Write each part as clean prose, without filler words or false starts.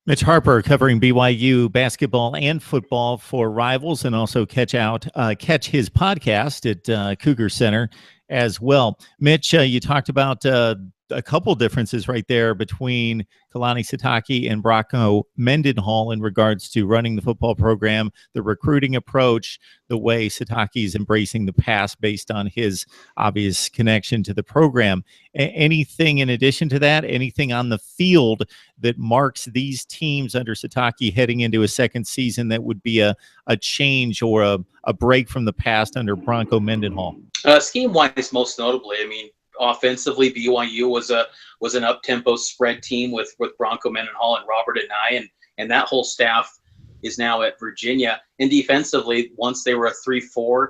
Mitch Harper covering BYU basketball and football for Rivals, and also catch his podcast at Cougar Center as well. Mitch, you talked about a couple differences right there between Kalani Sitake and Bronco Mendenhall in regards to running the football program, the recruiting approach, the way Sitake is embracing the pass based on his obvious connection to the program. Anything in addition to that? Anything on the field that marks these teams under Sitake heading into a second season that would be a change or a break from the past under Bronco Mendenhall? Scheme-wise, most notably, I mean, offensively, BYU was an up-tempo spread team with Bronco Mendenhall and Robert and I, and that whole staff is now at Virginia. And defensively, once they were a 3-4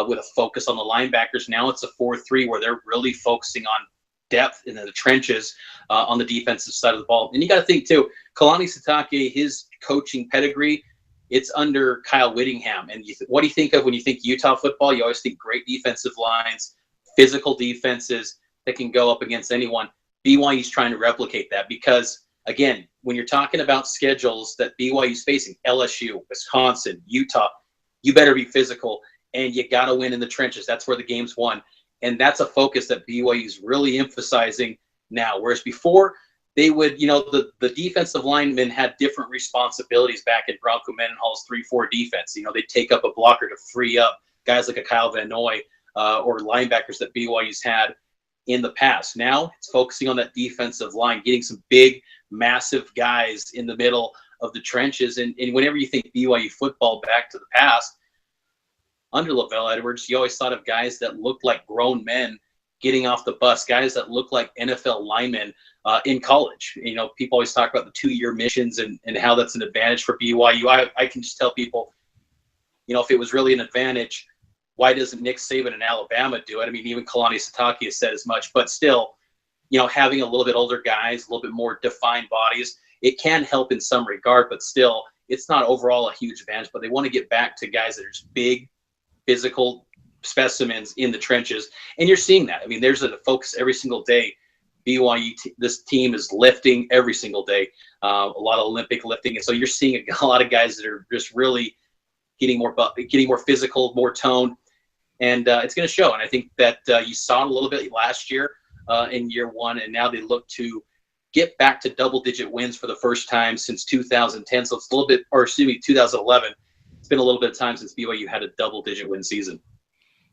with a focus on the linebackers, now it's a 4-3 where they're really focusing on depth in the trenches on the defensive side of the ball. And you got to think too, Kalani Sitake, his coaching pedigree, it's under Kyle Whittingham. And what do you think of when you think Utah football? You always think great defensive lines, physical defenses that can go up against anyone. BYU's trying to replicate that because, again, when you're talking about schedules that BYU's facing, LSU, Wisconsin, Utah, you better be physical and you got to win in the trenches. That's where the game's won. And that's a focus that BYU's really emphasizing now. Whereas before, they would, the defensive linemen had different responsibilities back in Bronco Mendenhall's 3-4 defense. They'd take up a blocker to free up guys like a Kyle Van Noy or linebackers that BYU's had in the past. Now it's focusing on that defensive line, getting some big, massive guys in the middle of the trenches. And whenever you think BYU football back to the past, under LaVell Edwards, you always thought of guys that looked like grown men getting off the bus, guys that look like NFL linemen in college. People always talk about the 2-year missions and how that's an advantage for BYU. I can just tell people, if it was really an advantage, why doesn't Nick Saban in Alabama do it? I mean, even Kalani Sitake has said as much, but still, having a little bit older guys, a little bit more defined bodies, it can help in some regard, but still, it's not overall a huge advantage. But they want to get back to guys that are just big, physical specimens in the trenches, and you're seeing that. I mean, there's a focus every single day. BYU, this team is lifting every single day, a lot of Olympic lifting, and so you're seeing a lot of guys that are just really getting more physical, more toned, and it's going to show. And I think that you saw it a little bit last year in year one, and now they look to get back to double-digit wins for the first time since 2010. So it's 2011. It's been a little bit of time since BYU had a double-digit win season.